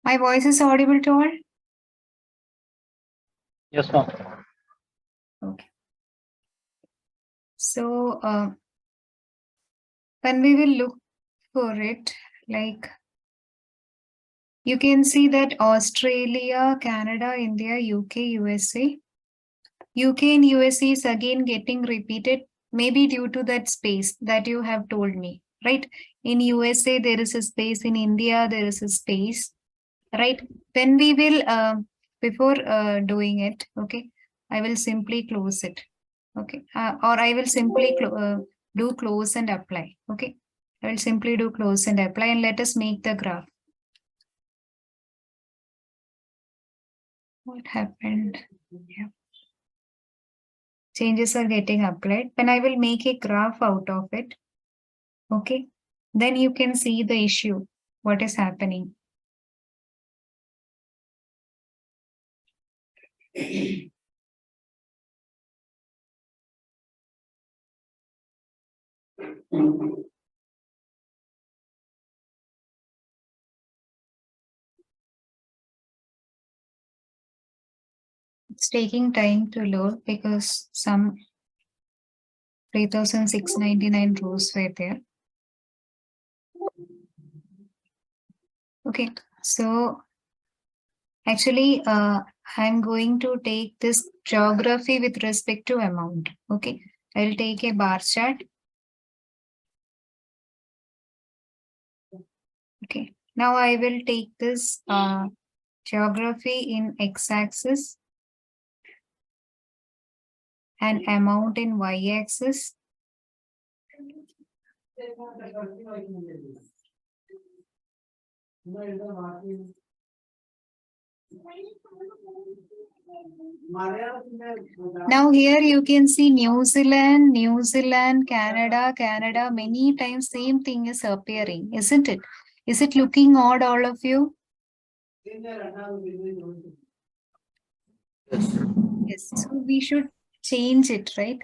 My voice is audible to all? Yes, ma'am. Okay. So, when we will look for it, like you can see that Australia, Canada, India, UK, USA. UK and USA is again getting repeated, maybe due to that space that you have told me, right? In USA, there is a space. In India, there is a space, right? When we will, before doing it, okay, I will simply close it, okay? Or I will simply do close and apply, okay? I will simply do close and apply and let us make the graph. What happened? Yeah. Changes are getting applied. When I will make a graph out of it, okay, then you can see the issue, what is happening. It's taking time to load because some 3,699 rows were there. Okay, so actually, I'm going to take this geography with respect to amount. Okay, I'll take a bar chart. Okay, now I will take this geography in x-axis and amount in y-axis. Now here you can see New Zealand, Canada, many times same thing is appearing, isn't it? Is it looking odd, all of you? Yes, so we should change it, right?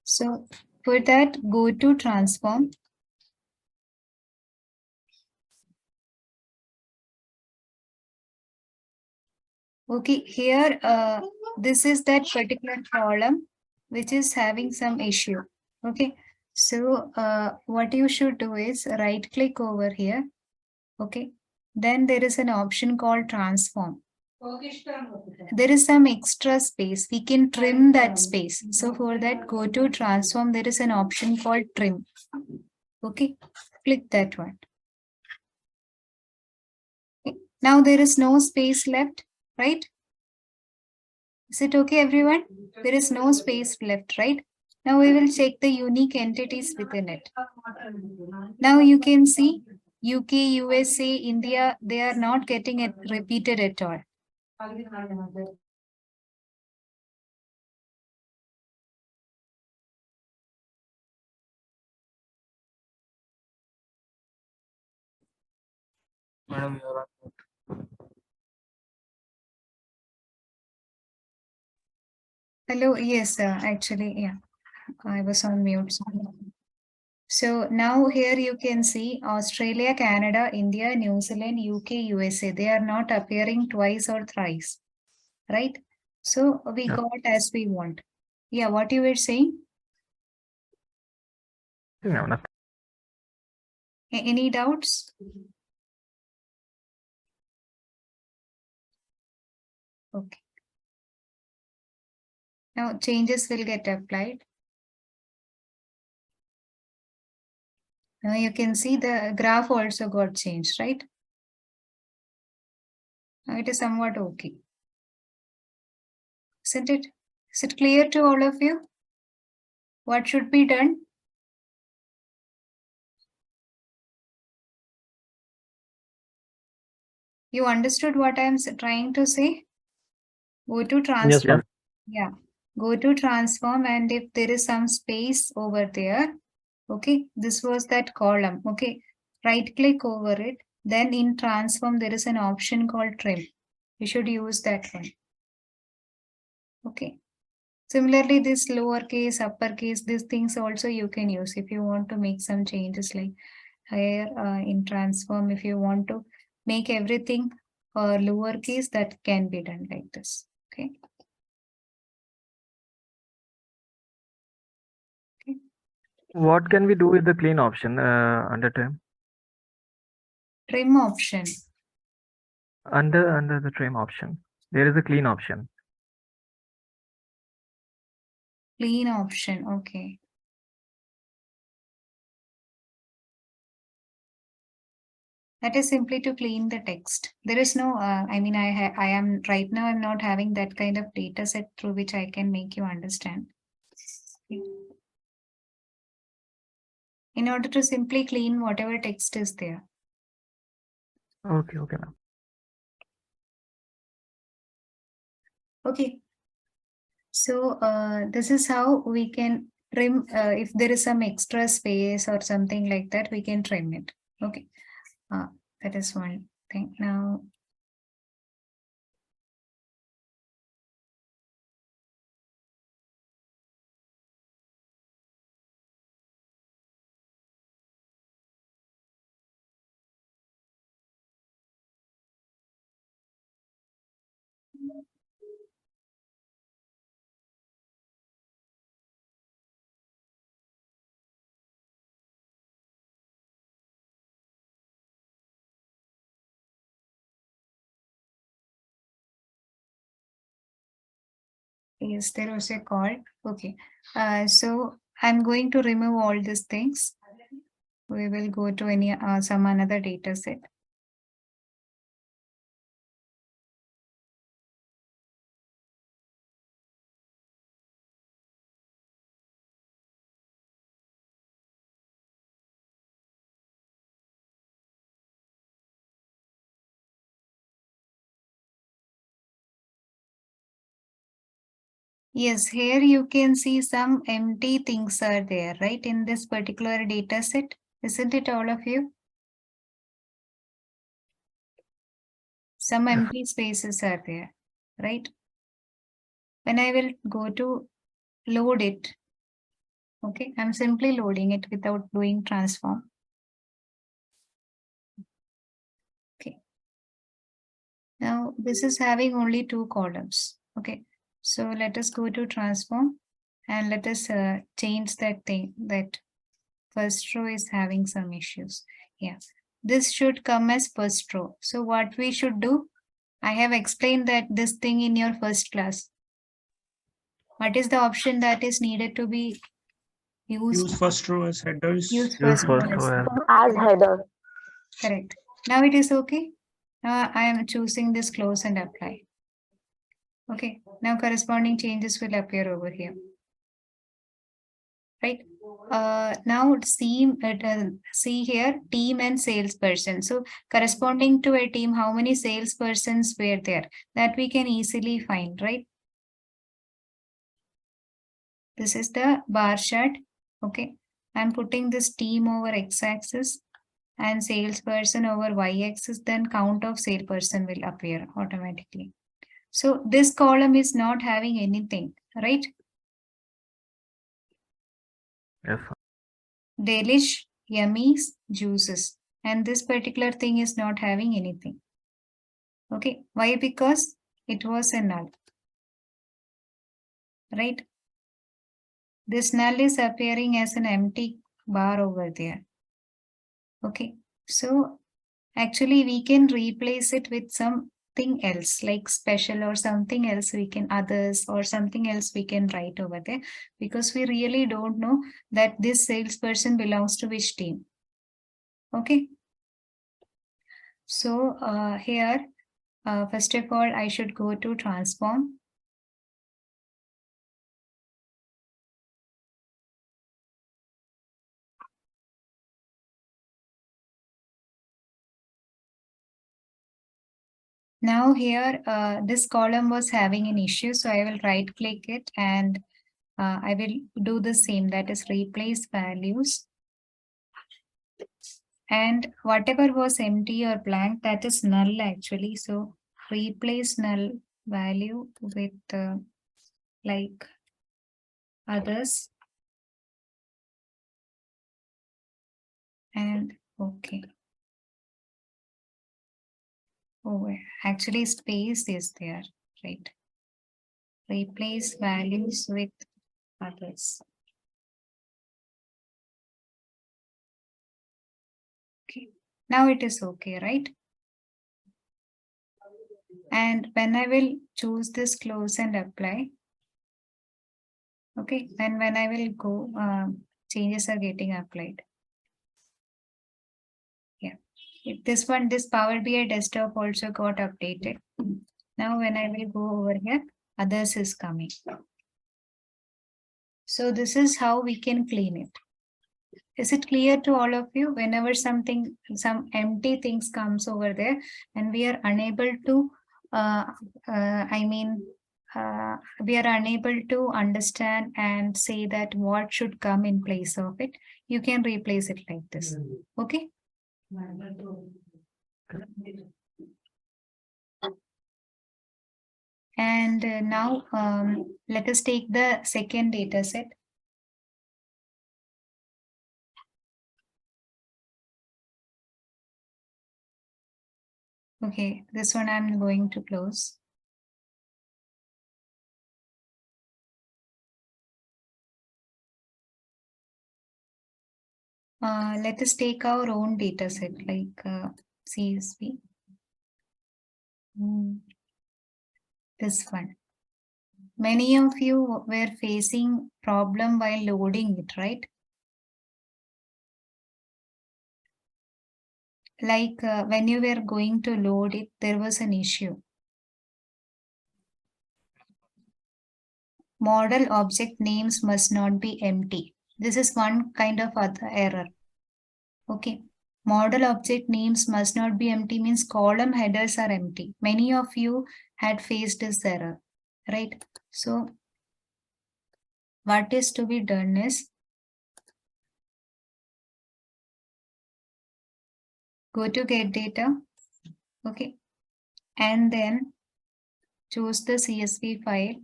So for that, go to transform. Okay, here, this is that particular column which is having some issue. Okay, so what you should do is right click over here. Okay, then there is an option called transform. There is some extra space. We can trim that space. So for that, go to transform. There is an option called trim. Okay, click that one. Okay. Now there is no space left, right? Is it okay, everyone? There is no space left, right? Now we will check the unique entities within it. Now you can see UK, USA, India, they are not getting it repeated at all. Madam, you are on. Hello, yes, actually, yeah, I was on mute. So now here you can see Australia, Canada, India, New Zealand, UK, USA. They are not appearing twice or thrice, right? So we got as we want. Yeah, what you were saying? No, nothing. Any doubts? Okay. Now changes will get applied. Now you can see the graph also got changed, right? Now it is somewhat okay. Isn't it? Is it clear to all of you? What should be done? You understood what I'm trying to say? Go to transform. Yes, ma'am. Yeah. Go to transform, and if there is some space over there, okay, this was that column. Okay, right click over it. Then in transform, there is an option called trim. You should use that one. Okay. Similarly, this lowercase, uppercase, these things also you can use if you want to make some changes, like here in transform, if you want to make everything or lowercase, that can be done like this. Okay. What can we do with the clean option under trim? Trim option. Under the trim option, there is a clean option. Clean option. Okay. That is simply to clean the text. There is no, I mean, I am right now, I'm not having that kind of data set through which I can make you understand. In order to simply clean whatever text is there. Okay, ma'am. Okay. So this is how we can trim, if there is some extra space or something like that, we can trim it. Okay. That is one thing. Now, yes, there was a call. Okay. So I'm going to remove all these things. We will go to any some another data set. Yes, here you can see some empty things are there, right? In this particular data set, isn't it all of you? Some Yes. empty spaces are there, right? When I will go to load it, okay, I'm simply loading it without doing transform. Okay. Now this is having only two columns. Okay. So let us go to transform and let us change that thing, that first row is having some issues. Yeah. This should come as first row. So what we should do, I have explained that this thing in your first class. What is the option that is needed to be used? Use first row as headers. Use Use first row first row as as header. correct. Now it is okay. Now I am choosing this close and apply. Okay. Now corresponding changes will appear over here. Right. Now see here team and salesperson. So corresponding to a team, how many salespersons were there? That we can easily find, right? This is the bar chart. Okay. I'm putting this team over x-axis and salesperson over y-axis, then count of salesperson will appear automatically. So this column is not having anything, right? yes. Delish, yummy, juices. And this particular thing is not having anything. Okay. Why? Because it was a null. Right? This null is appearing as an empty bar over there. Okay. So actually we can replace it with something else like special or something else we can others or something else we can write over there because we really don't know that this salesperson belongs to which team. Okay. So here, first of all, I should go to transform. Now here, this column was having an issue, so I will right click it and I will do the same, that is replace values. And whatever was empty or blank, that is null actually. So replace null value with like others. And okay. Oh, actually space is there, right? Replace values with others. Okay, now it is okay, right? And when I will choose this close and apply, okay, and when I will go, changes are getting applied. Yeah, this Power BI desktop also got updated. Now when I will go over here, others is coming. So this is how we can clean it. Is it clear to all of you? Whenever some empty things comes over there and we are unable to, uh, I mean, we are unable to understand and say that what should come in place of it, you can replace it like this. Okay. And now let us take the second data set. Okay, this one I'm going to close. Let us take our own data set like CSV. This one. Many of you were facing problem while loading it, right? Like when you were going to load it, there was an issue. Model object names must not be empty. This is one kind of other error. Okay. Model object names must not be empty means column headers are empty. Many of you had faced this error, right? So what is to be done is go to get data, okay, and then choose the CSV file.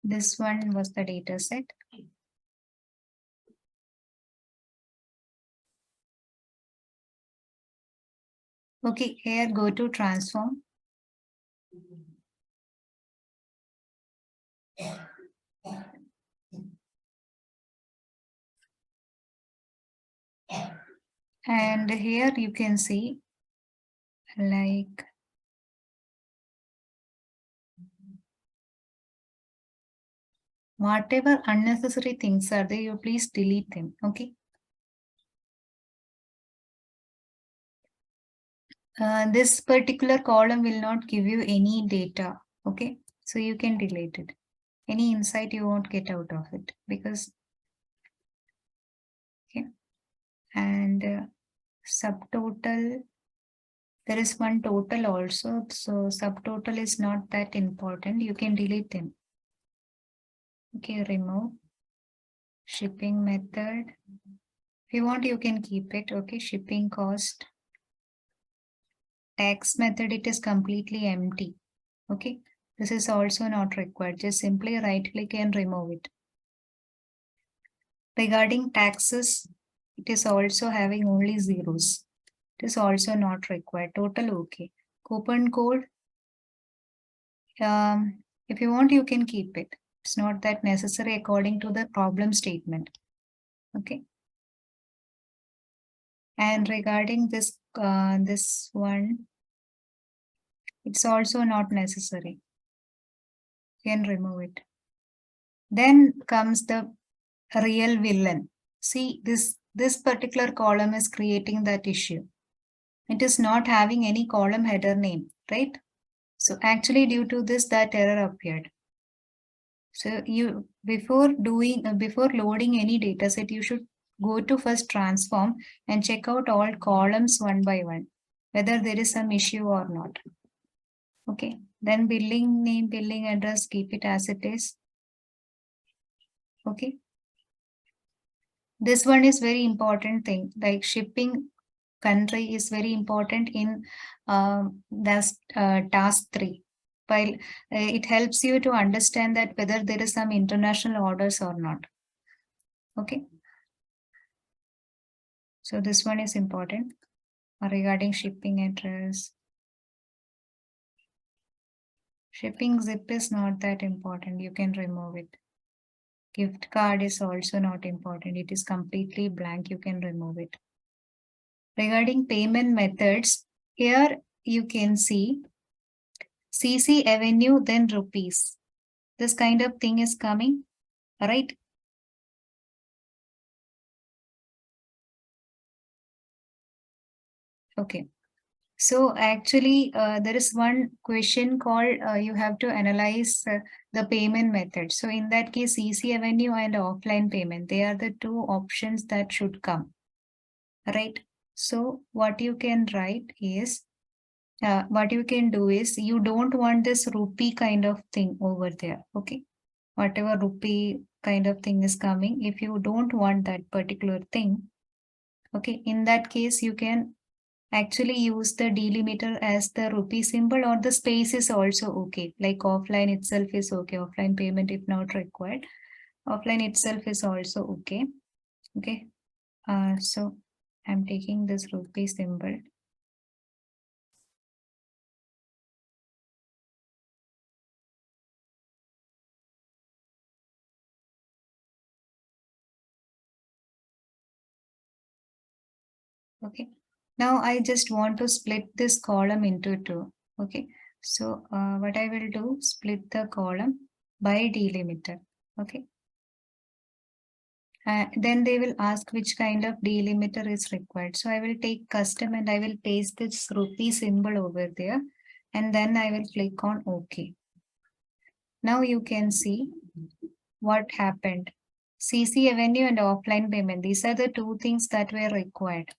This one was the data set. Okay, here go to transform. And here you can see like whatever unnecessary things are there, you please delete them. Okay. This particular column will not give you any data. Okay. So you can delete it. Any insight you won't get out of it because, okay. And subtotal, there is one total also. So subtotal is not that important. You can delete them. Okay, remove. Shipping method. If you want, you can keep it. Okay, shipping cost. Tax method, it is completely empty. Okay, this is also not required. Just simply right click and remove it. Regarding taxes, it is also having only zeros. It is also not required. Total okay. Coupon code. If you want, you can keep it. It's not that necessary according to the problem statement. Okay. And regarding this this one, it's also not necessary. You can remove it. Then comes the real villain. See, this particular column is creating that issue. It is not having any column header name, right? So actually due to this, that error appeared. So you before loading any data set, you should go to first transform and check out all columns one by one, whether there is some issue or not. Okay, then billing name, billing address, keep it as it is. Okay. This one is very important thing, like shipping country is very important in this task 3. While it helps you to understand that whether there is some international orders or not. Okay. So this one is important regarding shipping address. Shipping zip is not that important. You can remove it. Gift card is also not important. It is completely blank. You can remove it. Regarding payment methods, here you can see CC Avenue, then rupees. This kind of thing is coming, right? Okay. So actually, there is one question called you have to analyze the payment method. So in that case, CC Avenue and offline payment, they are the two options that should come, right? So what you can write is, what you can do is, you don't want this rupee kind of thing over there, okay? Whatever rupee kind of thing is coming, if you don't want that particular thing, okay, in that case, you can actually use the delimiter as the rupee symbol, or the space is also okay. Like offline itself is okay. Offline payment if not required. Offline itself is also okay. Okay. So I'm taking this rupee symbol. Okay. Now I just want to split this column into two. Okay. So what I will do, split the column by delimiter. Okay. Then they will ask which kind of delimiter is required. So I will take custom and I will paste this rupee symbol over there. And then I will click on OK. Now you can see what happened. CC Avenue and offline payment. These are the two things that were required.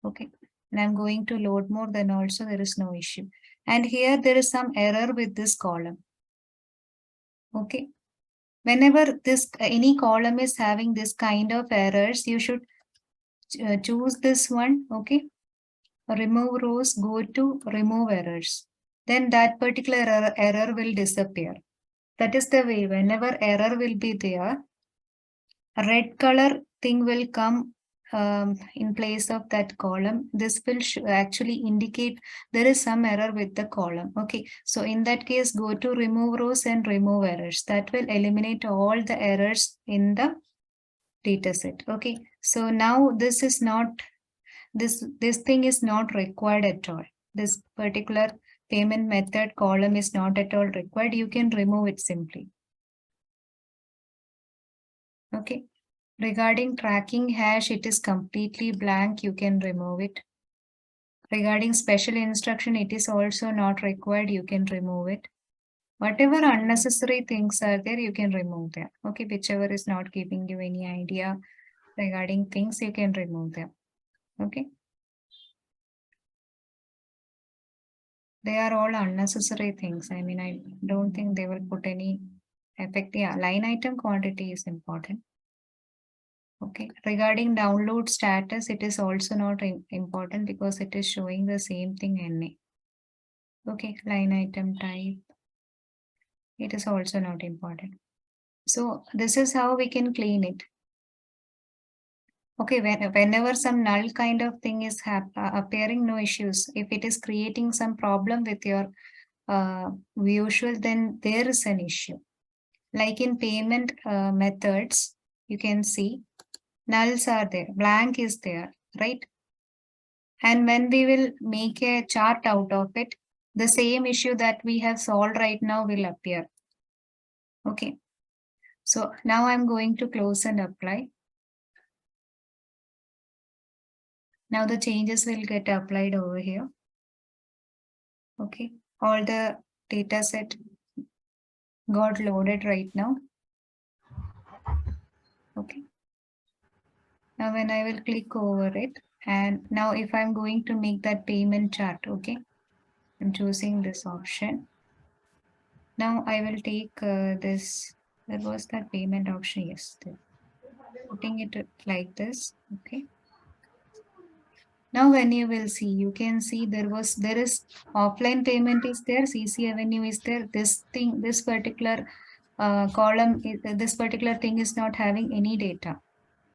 Okay. And I'm going to load more, then also there is no issue. And here there is some error with this column. Okay. Whenever this any column is having this kind of errors, you should choose this one. Okay. Remove rows, go to remove errors. Then that particular error will disappear. That is the way. Whenever error will be there, a red color thing will come in place of that column. This will actually indicate there is some error with the column. Okay, so in that case, go to remove rows and remove errors. That will eliminate all the errors in the data set. Okay, so now this is not, this thing is not required at all. This particular payment method column is not at all required. You can remove it simply. Okay. Regarding tracking hash, it is completely blank. You can remove it. Regarding special instruction, it is also not required. You can remove it. Whatever unnecessary things are there, you can remove them. Okay, whichever is not giving you any idea regarding things, you can remove them. Okay. They are all unnecessary things. I mean, I don't think they will put any effect. Yeah, line item quantity is important. Okay, regarding download status, it is also not important because it is showing the same thing NA. Okay, line item type, it is also not important. So this is how we can clean it. Okay, whenever some null kind of thing is appearing, no issues. If it is creating some problem with your visual, then there is an issue. Like in payment methods, you can see nulls are there, blank is there, right? And when we will make a chart out of it, the same issue that we have solved right now will appear. Okay. So now I'm going to close and apply. Now the changes will get applied over here. Okay. All the data set got loaded right now. Okay. Now when I will click over it, and now if I'm going to make that payment chart, okay, I'm choosing this option. Now I will take this, there was that payment option, yes, putting it like this, okay. Now when you will see, you can see there is offline payment is there, CC Avenue is there, this thing, this particular column, this particular thing is not having any data.